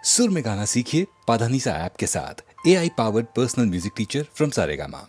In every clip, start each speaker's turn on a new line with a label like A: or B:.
A: सुर में गाना सीखिए पाधानीसा ऐप के साथ। AI powered personal music teacher from Saregama.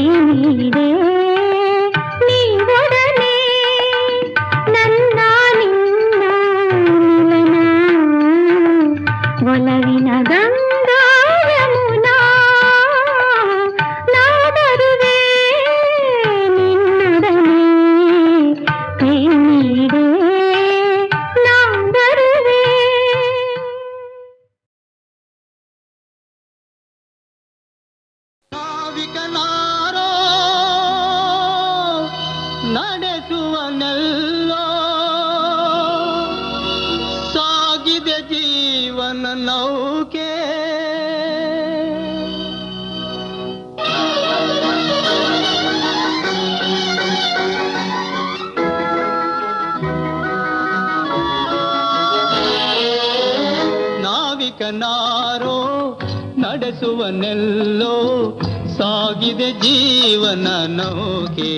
B: ನೀಡೆ ನೀವೊಡನೆ ನನ್ನ ನಿನ್ನ ಮಿಲನ ಒಲವಿನ ಗಂಗಾ ಯಮುನಾ ನಾ ಬರುವೆ ನಿನ್ನೊಡನೆ ಕೈ ನೀಡೆ ನಾ ಬರುವೆ.
C: ನಾವಿಕನಾರೋ ನಡೆಸುವನೆಲ್ಲೋ ಸಾಗಿದೆ ಜೀವನ ನೌಕೆ ನಾವಿಕನಾರೋ ನಡೆಸುವನೆಲ್ಲೋ ಸಾಗಿದೆ ಜೀವನ ನೌಕೆ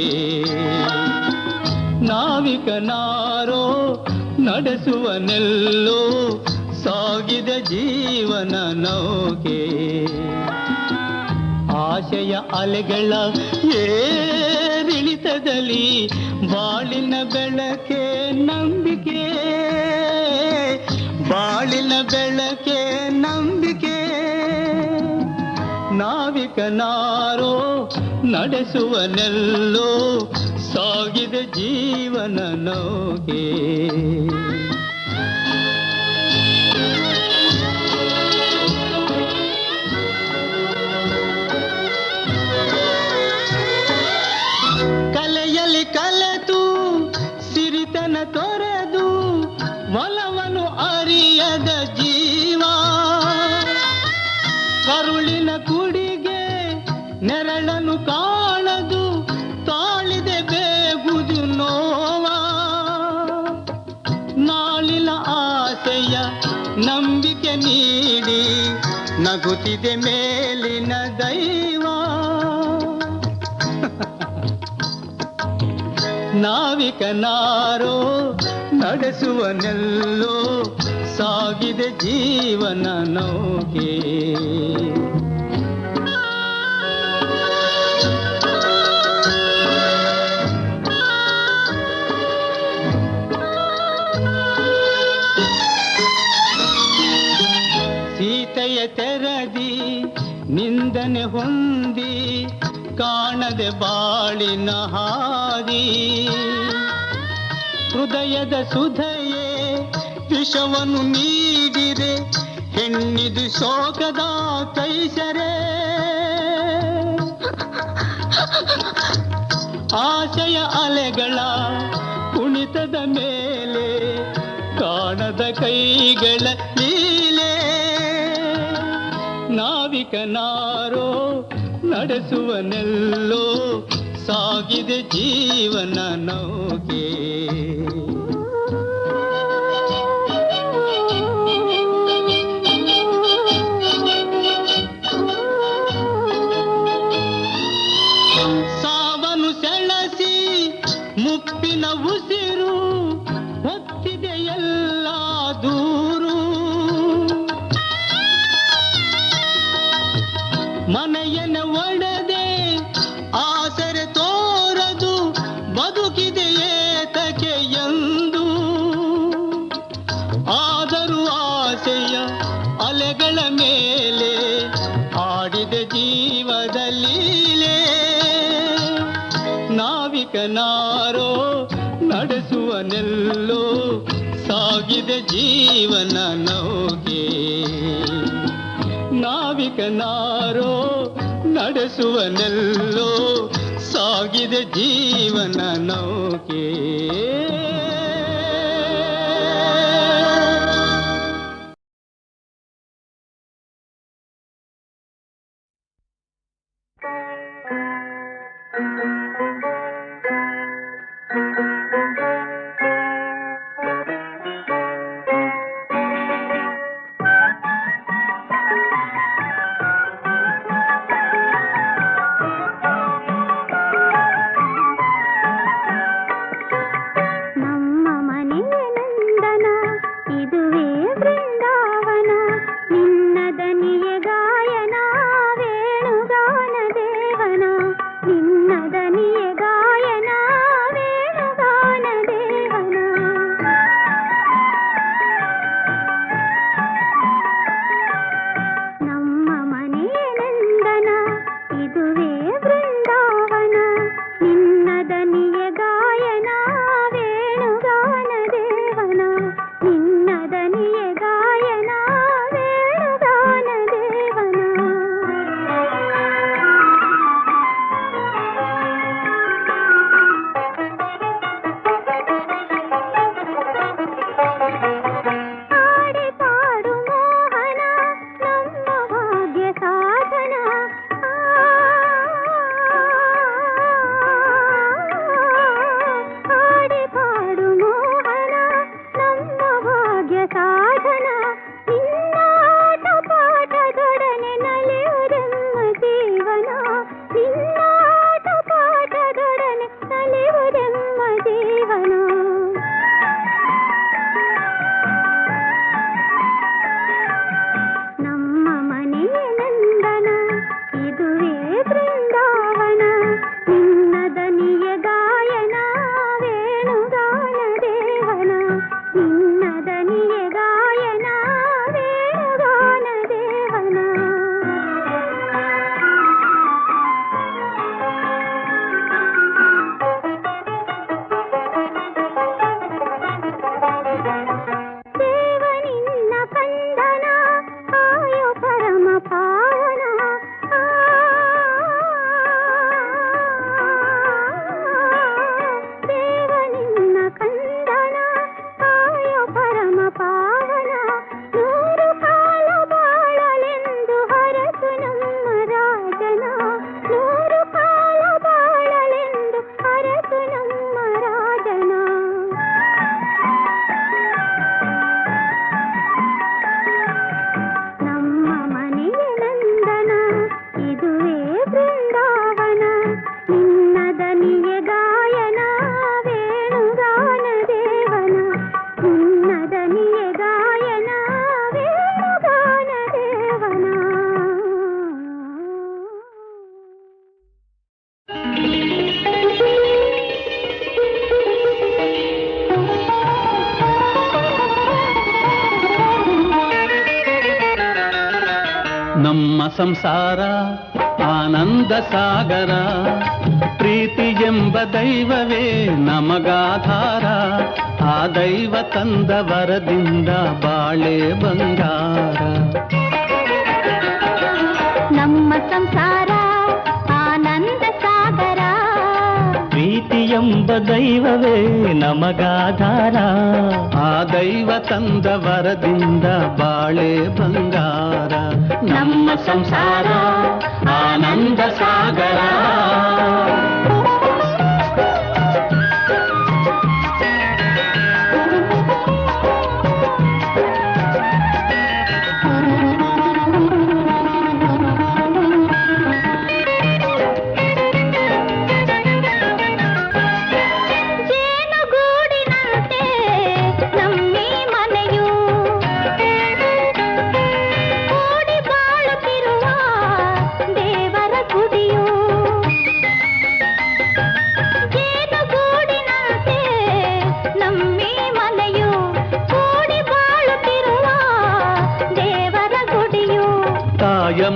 C: ನಾವಿಕನಾರೋ ನಡೆಸುವನೆಲ್ಲೋ ಸಾಗಿದೆ ಜೀವನ ನೌಕೆ ಆಶಯ ಅಲೆಗಳ ಏರಿಳಿತದಲ್ಲಿ ಬಾಳಿನ ಬೆಳಕೆ ನಂಬಿಕೆ ಬಾಳಿನ ಬೆಳಕೆ ನಂಬಿಕೆ ನಾವಿಕನಾರೋ ನಡೆಸುವನೆಲ್ಲೋ ಸಾಗಿದೆ ಜೀವನ ನೌಕೆ ಕಲೆಯಲ್ಲಿ ಕಲೆತು ಸಿರಿತನ ತೊರೆದು ಒಲವನ್ನು ಅರಿಯದ ಜೀವ ಕರುಳಿನ ಕುಡಿಗೆ ನೆರಳನ್ನು ಕಾಣದು ತಾಳಿದೆ ಬೇಗುದು ನೋವ ನಾಳಿನ ಆಸೆಯ ನಂಬಿಕೆ ನೀಡಿ ನಗುತ್ತಿದೆ ಮೇಲಿನ ದೈವ ನಾವಿಕನಾರೋ ನಡೆಸುವನೆಲ್ಲೋ ಸಾಗಿದೆ ಜೀವನ ನೌಕೆ ಸೀತೆಯ ತೆರದಿ ನಿಂದನೆ ಹೊಂದಿ ಕಾಣದೆ ಬಾಳಿನ ಹಾದಿ ಹೃದಯದ ಸುಧಯೇ ವಿಷವನ್ನು ನೀಡಿರೆ ಹೆಣ್ಣಿದು ಶೋಕದ ಕೈಸರೆ ಆಶಯ ಅಲೆಗಳ ಕುಣಿತದ ಮೇಲೆ ಕಾಣದ ಕೈಗಳ ಲೀಲೆ ನಾವಿಕನಾರೋ ನಡೆಸುವನೆಲ್ಲೋ ಸಾಗಿದೆ ಜೀವನ ನೌಕೆ ಸಾವನು ಸೆಳಸಿ ಮುಪ್ಪಿನ ಉಸಿರು ಹೊತ್ತಿದೆ ಎಲ್ಲ ದೂರು ಮನೆಯನ್ನ ಒಡೆದೆ ಆಸರೆ ತೋರದು ಬದುಕಿದೆ ಏತಕ್ಕೆ ಎಂದು ಆದರೂ ಆಸೆಯ ಅಲೆಗಳ ಮೇಲೆ ಆಡಿದೆ ಜೀವದಲ್ಲೀಲೆ ನಾವಿಕನಾರೋ ನಡೆಸುವನೆಲ್ಲೋ ಸಾಗಿದೆ ಜೀವನ ನೌಕೆ ನಾವಿಕನಾರೋ ನಡೆಸುವನೆಲ್ಲೋ ಸಾಗಿದೆ ಜೀವನ ನೌಕೆ
B: ದನಿಯ ಗಾಯನ ವೇಣುಗಾನ ದೇವನ ನಿನ್ನ ದನಿಯ ಗಾಯನ ವೇಣುಗಾನ ದೇವನ.
C: ನಮ್ಮ ಸಂಸಾರ ಆನಂದ ಸಾಗರ, ಪ್ರೀತಿ ಎಂಬ ದೈವವೇ ನಮಗಾಧಾರ. ಆ ದೈವ ತಂದ ವರದಿಂದ ಬಾಳೆ ಬಂಗಾರ.
B: ನಮ್ಮ ಸಂಸಾರ ಆನಂದ ಸಾಗರ,
C: ಪ್ರೀತಿ ಎಂಬ ದೈವವೇ ನಮಗಾಧಾರ. ಆ ದೈವ ತಂದ ವರದಿಂದ ಬಾಳೆ ಬಂಗಾರ. ನಮ್ಮ ಸಂಸಾರ ಆನಂದ ಸಾಗರ.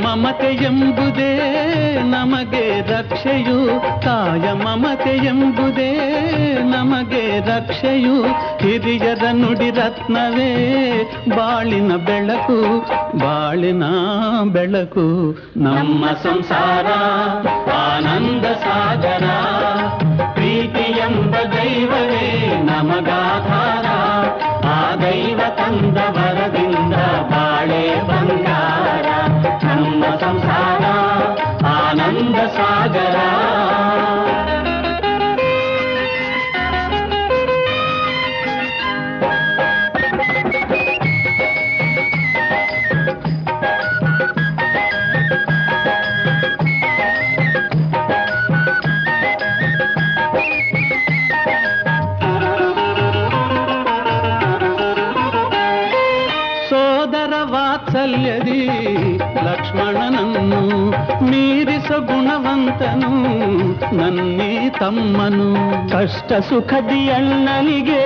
C: ಮಮತೆ ಎಂಬುದೇ ನಮಗೆ ರಕ್ಷೆಯು, ತಾಯ ಮಮತೆ ಎಂಬುದೇ ನಮಗೆ ರಕ್ಷೆಯು. ಹಿರಿಯರ ನುಡಿ ರತ್ನವೇ ಬಾಳಿನ ಬೆಳಕು, ಬಾಳಿನ ಬೆಳಕು. ನಮ್ಮ ಸಂಸಾರ ಆನಂದ ಸಾಗರ, ಪ್ರೀತಿ ಎಂಬ ದೈವವೇ ನಮಗಾಧಾರ. ಆ ದೈವ ತಂದ ವರದಿಂದ ಬಾಳೆ ಬಂಗಾರ. ನಮ್ಮ ಸಂಸಾರ ಆನಂದ ಸಾಗರ. ವಾತ್ಸಲ್ಯದಿ ಲಕ್ಷ್ಮಣನನ್ನು ಮೀರಿಸ ಗುಣವಂತನು ನನ್ನಿ ತಮ್ಮನು. ಕಷ್ಟ ಸುಖದಿ ಅಣ್ಣನಿಗೆ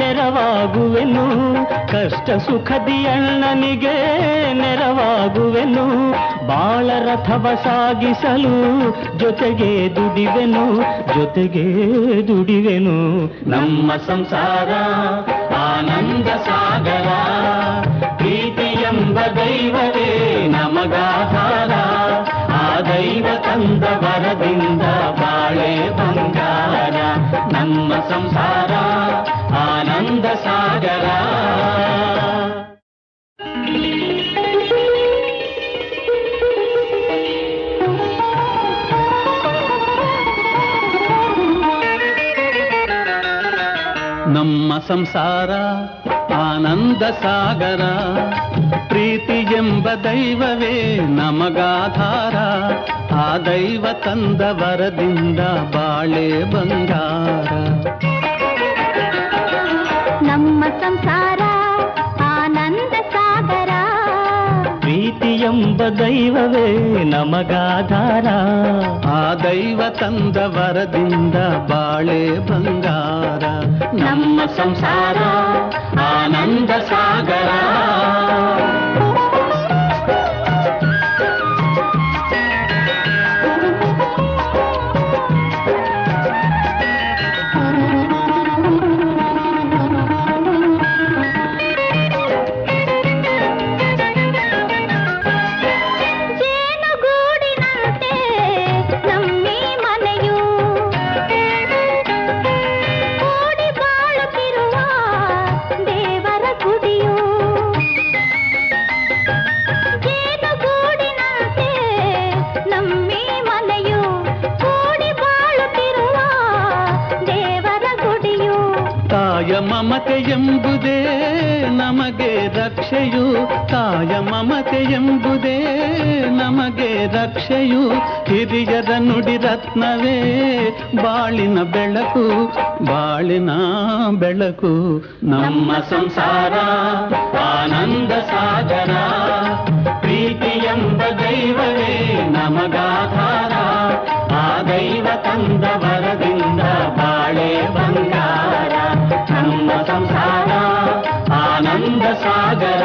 C: ನೆರವಾಗುವೆನು, ಕಷ್ಟ ಸುಖದಿ ಅಣ್ಣನಿಗೆ ನೆರವಾಗುವೆನು. ಬಾಳ ರಥವ ಸಾಗಿಸಲು ಜೊತೆಗೆ ದುಡಿವೆನು, ಜೊತೆಗೆ ದುಡಿವೆನು. ನಮ್ಮ ಸಂಸಾರ ಆನಂದ ಸಾಗರ, ಪ್ರೀತಿ ಎಂಬ ದೈವವೇ ನಮಗಾಧಾರ. ಆ ದೈವ ತಂದ ವರದಿಂದ ಬಾಳೆ ಬಂಗಾರ. ನಮ್ಮ ಸಂಸಾರ ಆನಂದ ಸಾಗರ. ನಮ್ಮ ಸಂಸಾರ ಆನಂದ ಸಾಗರ, ಪ್ರೀತಿ ಎಂಬ ದೈವವೇ ನಮಗಾಧಾರ. ಆ ದೈವ ತಂದ ವರದಿಂದ ಬಾಳೆ ಬಂಗಾರ.
B: ನಮ್ಮ ಸಂಸಾರ ಆನಂದ ಸಾಗರ,
C: ಪ್ರೀತಿ ಎಂಬ ದೈವವೇ ನಮಗಾಧಾರ. ಆ ದೈವ ತಂದ ವರದಿಂದ ಬಾಳೆ ಬಂಗಾರ. ನಮ್ಮ ಸಂಸಾರ ಆನಂದ ಸಾಗರ. ಮಮತೆ ಎಂಬುದೇ ನಮಗೆ ರಕ್ಷೆಯು, ತಾಯ ಮಮತೆ ಎಂಬುದೇ ನಮಗೆ ರಕ್ಷೆಯು. ಹಿರಿಯರ ನುಡಿ ರತ್ನವೇ ಬಾಳಿನ ಬೆಳಕು, ಬಾಳಿನ ಬೆಳಕು. ನಮ್ಮ ಸಂಸಾರ ಆನಂದ ಸಾಗರ, ಪ್ರೀತಿ ಎಂಬ ದೈವವೇ ನಮಗಾಧಾರ. ಆ ದೈವ ತಂದ ವರದಿಂದ ಬಾಳೆ ಬಂಗಾರ. ನಮ್ಮ ಸಂಸಾರ ಆನಂದ ಸಾಗರ.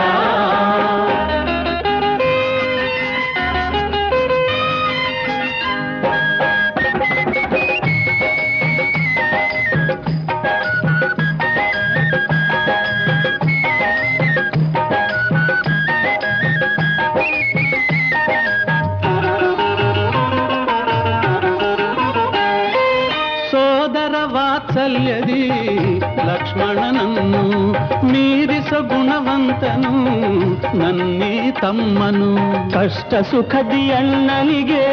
C: ವಾತ್ಸಲ್ಯದಿ ಲಕ್ಷ್ಮಣನನ್ನು ಮೀರಿಸ ಗುಣವಂತನು ನನ್ನಿ ತಮ್ಮನು.
D: ಕಷ್ಟ ಸುಖದಿ ಅಣ್ಣನಿಗೆ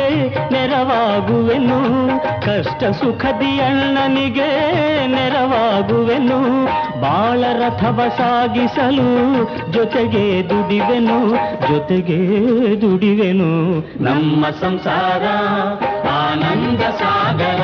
D: ನೆರವಾಗುವೆನು, ಕಷ್ಟ ಸುಖದಿ ಅಣ್ಣನಿಗೆ ನೆರವಾಗುವೆನು. ಬಾಳ ರಥವ ಸಾಗಿಸಲು ಜೊತೆಗೆ ದುಡಿವೆನು, ಜೊತೆಗೆ ದುಡಿವೆನು.
C: ನಮ್ಮ ಸಂಸಾರ ಆನಂದ ಸಾಗರ.